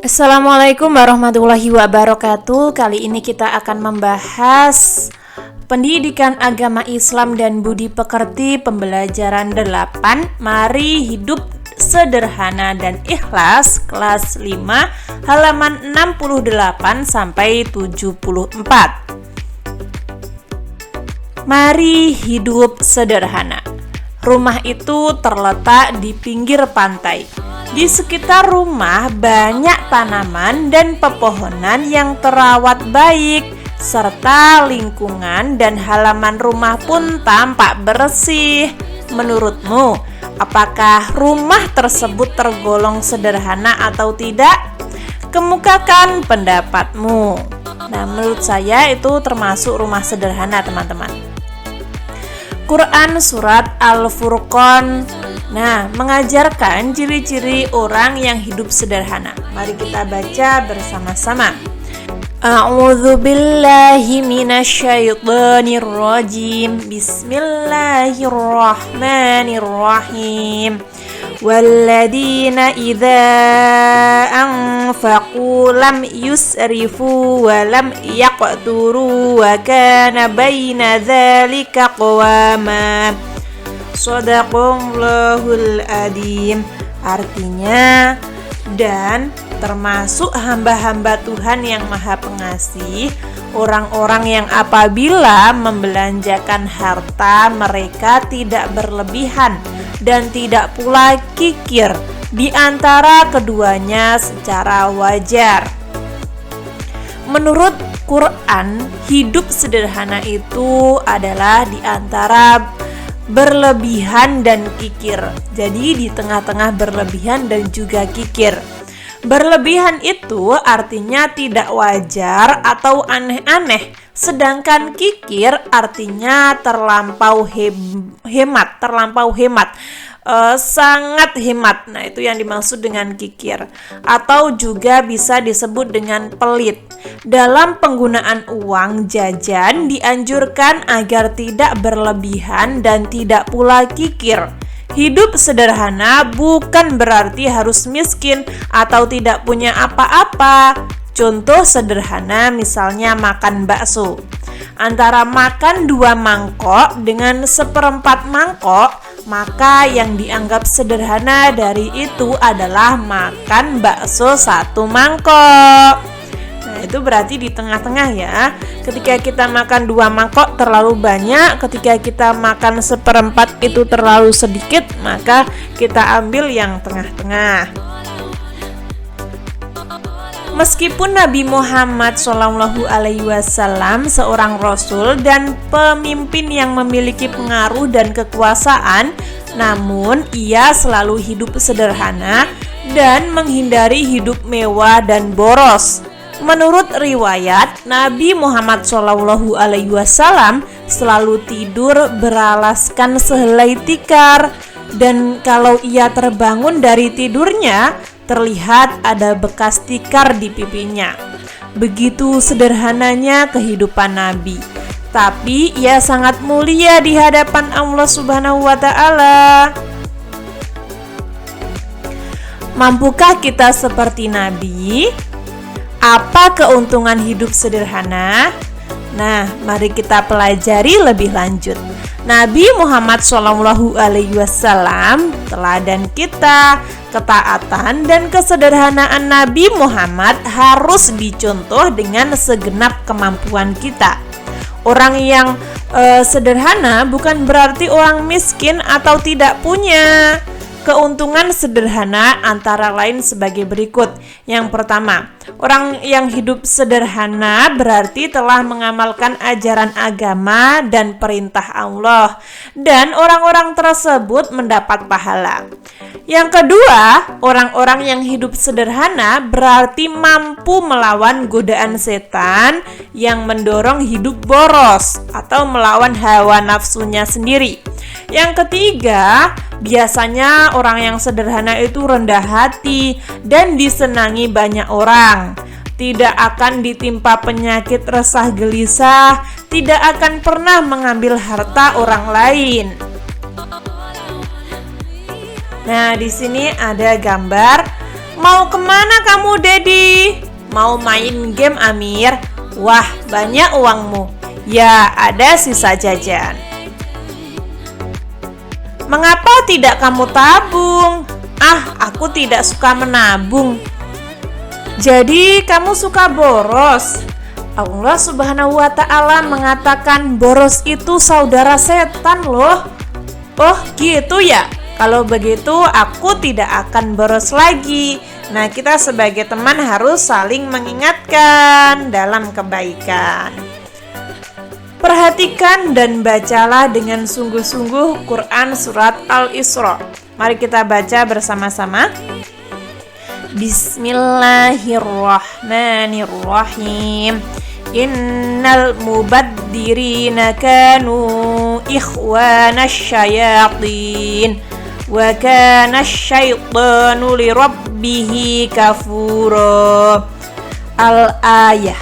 Assalamualaikum warahmatullahi wabarakatuh. Kali ini kita akan membahas pendidikan agama Islam dan budi pekerti pembelajaran 8. Mari hidup sederhana dan ikhlas, kelas 5, halaman 68 sampai 74. Mari hidup sederhana. Rumah itu terletak di pinggir pantai. Di sekitar rumah banyak tanaman dan pepohonan yang terawat baik, serta lingkungan dan halaman rumah pun tampak bersih. Menurutmu, apakah rumah tersebut tergolong sederhana atau tidak? Kemukakan pendapatmu. Nah, menurut saya itu termasuk rumah sederhana, teman-teman. Quran Surat Al-Furqan mengajarkan ciri-ciri orang yang hidup sederhana. Mari kita baca bersama-sama. A'udzu billahi minasyaitonir rajim. Bismillahirrahmanirrahim. Walladzina idza anfaqu lam yusrifu wa lam yaqturu wa kana baina dzalika qawama. Shadaqallahul adzim. Artinya, dan termasuk hamba-hamba Tuhan yang Maha Pengasih, orang-orang yang apabila membelanjakan harta mereka tidak berlebihan dan tidak pula kikir di antara keduanya secara wajar. Menurut Quran, hidup sederhana itu adalah di antara berlebihan dan kikir. Jadi di tengah-tengah berlebihan dan juga kikir. Berlebihan itu artinya tidak wajar atau aneh-aneh, sedangkan kikir artinya terlampau hemat, sangat hemat. Nah, itu yang dimaksud dengan kikir, atau juga bisa disebut dengan pelit. Dalam penggunaan uang jajan dianjurkan agar tidak berlebihan dan tidak pula kikir. Hidup sederhana bukan berarti harus miskin atau tidak punya apa-apa. Contoh sederhana misalnya makan bakso. Antara makan 2 mangkok dengan 1/4 mangkok, maka yang dianggap sederhana dari itu adalah makan bakso 1 mangkok. Nah, itu berarti di tengah-tengah ya. Ketika kita makan 2 mangkok terlalu banyak, ketika kita makan 1/4 itu terlalu sedikit, maka kita ambil yang tengah-tengah. Meskipun Nabi Muhammad SAW seorang rasul dan pemimpin yang memiliki pengaruh dan kekuasaan, namun ia selalu hidup sederhana dan menghindari hidup mewah dan boros. Menurut riwayat, Nabi Muhammad SAW selalu tidur beralaskan sehelai tikar, dan kalau ia terbangun dari tidurnya, terlihat ada bekas tikar di pipinya. Begitu sederhananya kehidupan Nabi, tapi ia sangat mulia di hadapan Allah Subhanahu wa Ta'ala. Mampukah kita seperti Nabi? Apa keuntungan hidup sederhana? Nah, mari kita pelajari lebih lanjut. Nabi Muhammad SAW teladan kita. Ketaatan dan kesederhanaan Nabi Muhammad harus dicontoh dengan segenap kemampuan kita. Orang yang sederhana bukan berarti orang miskin atau tidak punya. Keuntungan sederhana antara lain sebagai berikut. Yang pertama, orang yang hidup sederhana berarti telah mengamalkan ajaran agama dan perintah Allah, dan orang-orang tersebut mendapat pahala. Yang kedua, orang-orang yang hidup sederhana berarti mampu melawan godaan setan yang mendorong hidup boros atau melawan hawa nafsunya sendiri. Yang ketiga, biasanya orang yang sederhana itu rendah hati dan disenangi banyak orang. Tidak akan ditimpa penyakit resah gelisah, tidak akan pernah mengambil harta orang lain. Nah, di sini ada gambar. Mau kemana kamu, Dedi? mau main game Amir? Wah, banyak uangmu. Ya, ada sisa jajan. Mengapa tidak kamu tabung? Ah, aku tidak suka menabung. Jadi kamu suka boros? Allah Subhanahu wa Ta'ala mengatakan boros itu saudara setan loh. Oh gitu ya? Kalau begitu aku tidak akan boros lagi. Nah, kita sebagai teman harus saling mengingatkan dalam kebaikan. Perhatikan dan bacalah dengan sungguh-sungguh Quran surat Al-Isra. Mari kita baca bersama-sama. Bismillahirrahmanirrahim. Innal mubaddirina kanu ikhwanasy syayatin wa kana asy-syaitanu lirabbihi kafura. Al-ayah.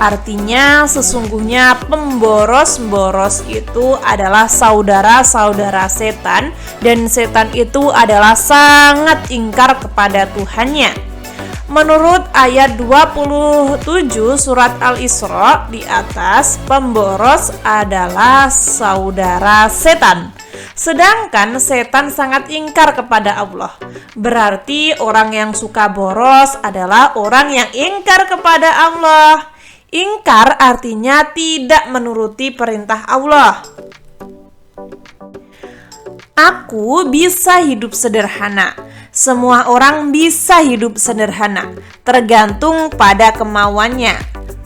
Artinya sesungguhnya pemboros-boros itu adalah saudara-saudara setan, dan setan itu adalah sangat ingkar kepada Tuhannya. Menurut ayat 27 surat Al-Isra di atas, pemboros adalah saudara setan. Sedangkan setan sangat ingkar kepada Allah. Berarti orang yang suka boros adalah orang yang ingkar kepada Allah. Ingkar artinya tidak menuruti perintah Allah. Aku bisa hidup sederhana. Semua orang bisa hidup sederhana, tergantung pada kemauannya.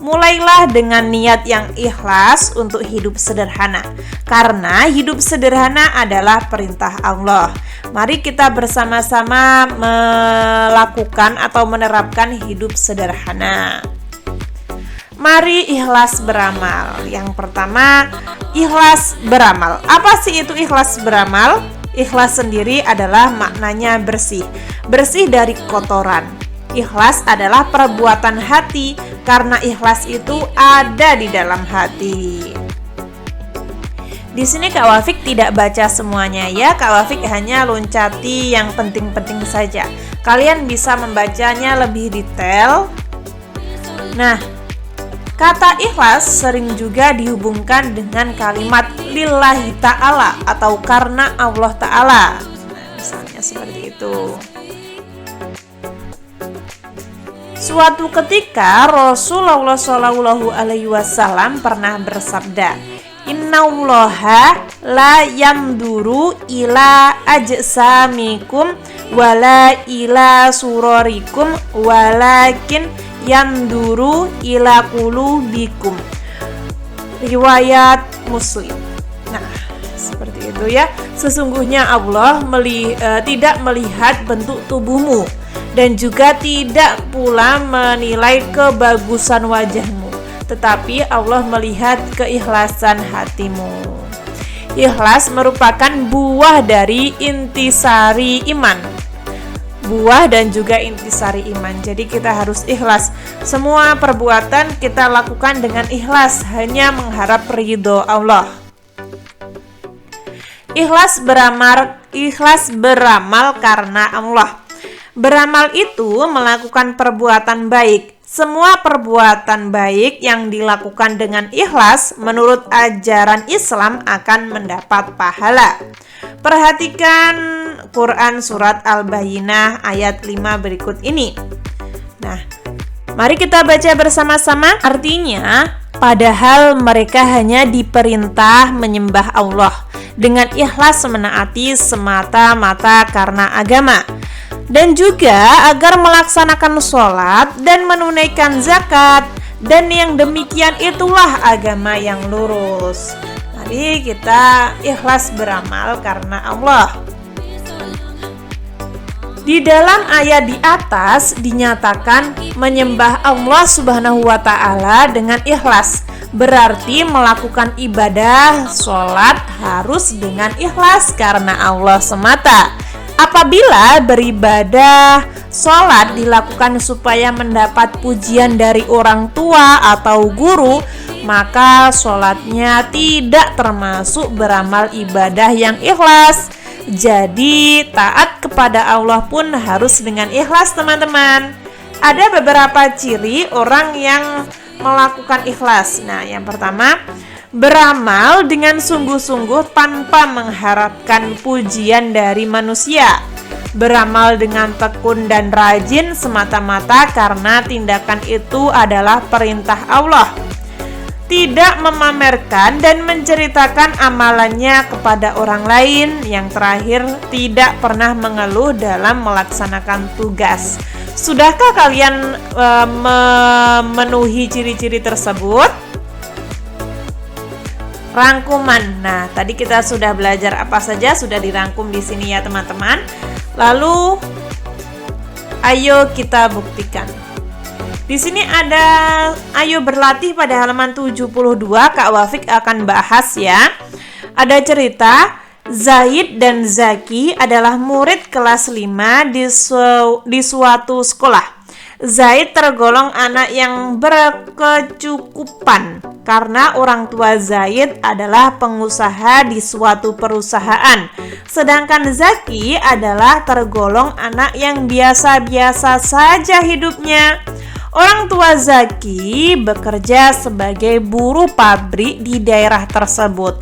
Mulailah dengan niat yang ikhlas untuk hidup sederhana, karena hidup sederhana adalah perintah Allah. Mari kita bersama-sama melakukan atau menerapkan hidup sederhana. Mari ikhlas beramal. Yang pertama, ikhlas beramal. Apa sih itu ikhlas beramal? Ikhlas sendiri adalah maknanya bersih. Bersih dari kotoran. Ikhlas adalah perbuatan hati, karena ikhlas itu ada di dalam hati. Di sini Kak Wafik tidak baca semuanya ya. Kak Wafik hanya loncati yang penting-penting saja. Kalian bisa membacanya lebih detail. Nah, kata ikhlas sering juga dihubungkan dengan kalimat lillahi ta'ala atau karena Allah Ta'ala. Nah, misalnya seperti itu. Suatu ketika Rasulullah SAW pernah bersabda, Innallaha la yamduru ila ajsamikum wala ila surorikum walakin yamduru ila qulubikum. Riwayat Muslim. Nah, seperti itu ya. Sesungguhnya Allah tidak melihat bentuk tubuhmu dan juga tidak pula menilai kebagusan wajahmu, tetapi Allah melihat keikhlasan hatimu. Ikhlas merupakan buah dari intisari iman. Buah dan juga intisari iman. Jadi kita harus ikhlas. Semua perbuatan kita lakukan dengan ikhlas, hanya mengharap ridho Allah. Ikhlas beramal karena Allah. Beramal itu melakukan perbuatan baik. Semua perbuatan baik yang dilakukan dengan ikhlas menurut ajaran Islam akan mendapat pahala. Perhatikan Quran surat Al-Bayyinah ayat 5 berikut ini. Nah, mari kita baca bersama-sama. Artinya, padahal mereka hanya diperintah menyembah Allah dengan ikhlas menaati semata-mata karena agama, dan juga agar melaksanakan sholat dan menunaikan zakat, dan yang demikian itulah agama yang lurus. Mari kita ikhlas beramal karena Allah. Di dalam ayat di atas dinyatakan menyembah Allah Subhanahu wa Ta'ala dengan ikhlas, berarti melakukan ibadah sholat harus dengan ikhlas karena Allah semata. Apabila beribadah sholat dilakukan supaya mendapat pujian dari orang tua atau guru, maka sholatnya tidak termasuk beramal ibadah yang ikhlas. Jadi taat kepada Allah pun harus dengan ikhlas, teman-teman. Ada beberapa ciri orang yang melakukan ikhlas. Nah, yang pertama, beramal dengan sungguh-sungguh tanpa mengharapkan pujian dari manusia. Beramal dengan tekun dan rajin semata-mata karena tindakan itu adalah perintah Allah. Tidak memamerkan dan menceritakan amalannya kepada orang lain. Yang terakhir, tidak pernah mengeluh dalam melaksanakan tugas. Sudahkah kalian memenuhi ciri-ciri tersebut? Rangkuman. Nah, tadi kita sudah belajar apa saja, sudah dirangkum di sini ya teman-teman. Lalu ayo kita buktikan. Di sini ada ayo berlatih pada halaman 72, Kak Wafik akan bahas ya. Ada cerita Zaid dan Zaki adalah murid kelas 5 di suatu sekolah. Zaid tergolong anak yang berkecukupan karena orang tua Zaid adalah pengusaha di suatu perusahaan. Sedangkan Zaki adalah tergolong anak yang biasa-biasa saja hidupnya. Orang tua Zaki bekerja sebagai buruh pabrik di daerah tersebut.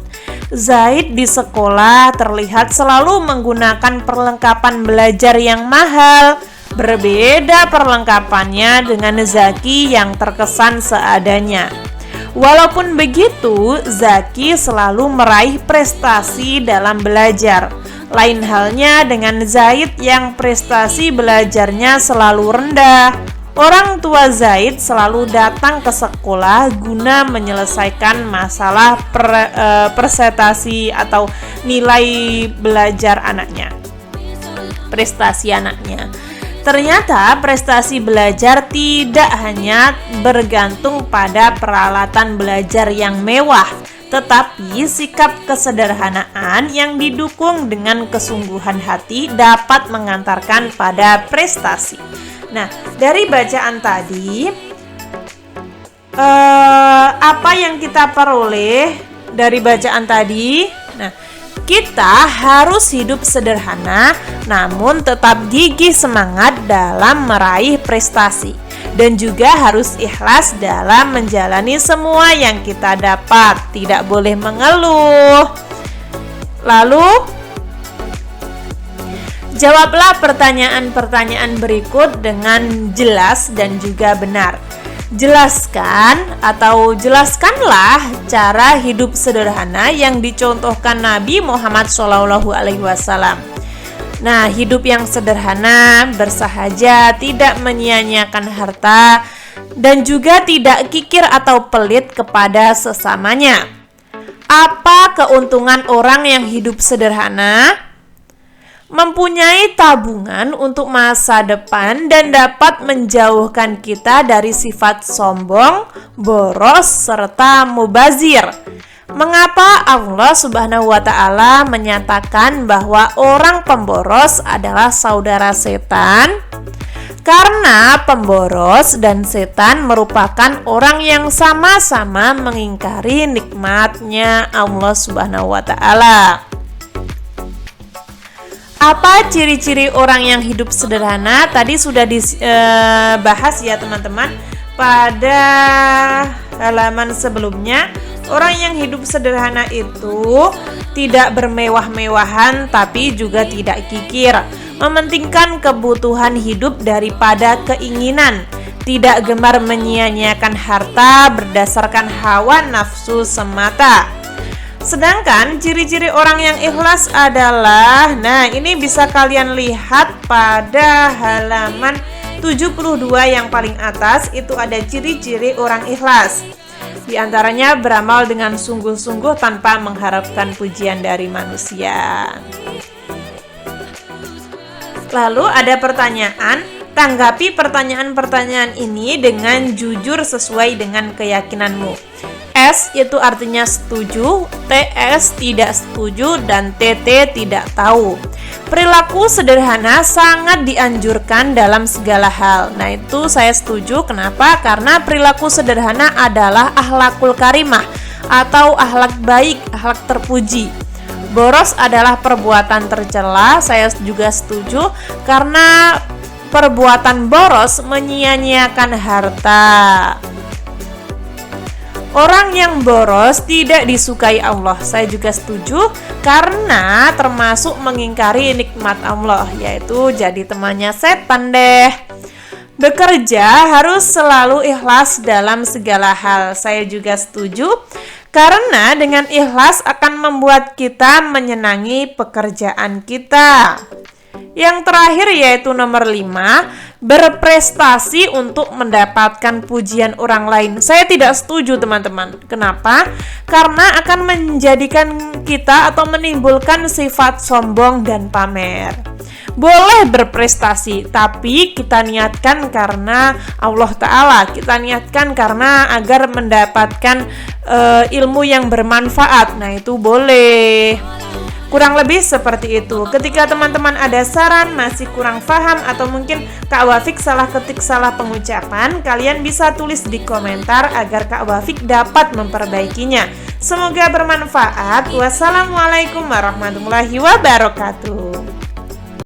Zaid di sekolah terlihat selalu menggunakan perlengkapan belajar yang mahal. Berbeda perlengkapannya dengan Zaki yang terkesan seadanya. Walaupun begitu, Zaki selalu meraih prestasi dalam belajar. Lain halnya dengan Zaid yang prestasi belajarnya selalu rendah. Orang tua Zaid selalu datang ke sekolah guna menyelesaikan masalah presentasi atau nilai belajar anaknya, prestasi anaknya. Ternyata prestasi belajar tidak hanya bergantung pada peralatan belajar yang mewah, tetapi sikap kesederhanaan yang didukung dengan kesungguhan hati dapat mengantarkan pada prestasi. Nah, dari bacaan tadi, apa yang kita peroleh dari bacaan tadi? Nah, kita harus hidup sederhana, namun tetap gigih semangat dalam meraih prestasi. Dan juga harus ikhlas dalam menjalani semua yang kita dapat. Tidak boleh mengeluh. Lalu, jawablah pertanyaan-pertanyaan berikut dengan jelas dan juga benar. Jelaskanlah cara hidup sederhana yang dicontohkan Nabi Muhammad SAW. Nah, hidup yang sederhana, bersahaja, tidak menyia-nyiakan harta, dan juga tidak kikir atau pelit kepada sesamanya. Apa keuntungan orang yang hidup sederhana? Mempunyai tabungan untuk masa depan dan dapat menjauhkan kita dari sifat sombong, boros, serta mubazir. Mengapa Allah Subhanahu wa Ta'ala menyatakan bahwa orang pemboros adalah saudara setan? Karena pemboros dan setan merupakan orang yang sama-sama mengingkari nikmatnya Allah Subhanahu wa Ta'ala. Apa ciri-ciri orang yang hidup sederhana? Tadi sudah dibahas ya teman-teman pada halaman sebelumnya. Orang yang hidup sederhana itu tidak bermewah-mewahan tapi juga tidak kikir. Mementingkan kebutuhan hidup daripada keinginan. Tidak gemar menyia-nyiakan harta berdasarkan hawa nafsu semata. Sedangkan ciri-ciri orang yang ikhlas adalah, nah ini bisa kalian lihat pada halaman 72 yang paling atas, itu ada ciri-ciri orang ikhlas. Di antaranya beramal dengan sungguh-sungguh tanpa mengharapkan pujian dari manusia. Lalu ada pertanyaan, tanggapi pertanyaan-pertanyaan ini dengan jujur sesuai dengan keyakinanmu. S itu artinya setuju, TS tidak setuju, dan TT tidak tahu. Perilaku sederhana sangat dianjurkan dalam segala hal. Nah itu saya setuju, kenapa? Karena perilaku sederhana adalah akhlakul karimah atau akhlak baik, akhlak terpuji. Boros adalah perbuatan tercela, saya juga setuju, karena perbuatan boros menyia-nyiakan harta. Orang yang boros tidak disukai Allah. Saya juga setuju, karena termasuk mengingkari nikmat Allah, yaitu jadi temannya setan deh. Bekerja harus selalu ikhlas dalam segala hal. Saya juga setuju, karena dengan ikhlas akan membuat kita menyenangi pekerjaan kita. Yang terakhir yaitu nomor 5, berprestasi untuk mendapatkan pujian orang lain. Saya tidak setuju, teman-teman. Kenapa? Karena akan menjadikan kita atau menimbulkan sifat sombong dan pamer. Boleh berprestasi, tapi kita niatkan karena Allah Ta'ala. Kita niatkan karena agar mendapatkan ilmu yang bermanfaat. Nah, itu boleh. Kurang lebih seperti itu. Ketika teman-teman ada saran, masih kurang paham, atau mungkin Kak Wafik salah ketik, salah pengucapan, kalian bisa tulis di komentar agar Kak Wafik dapat memperbaikinya. Semoga bermanfaat. Wassalamualaikum warahmatullahi wabarakatuh.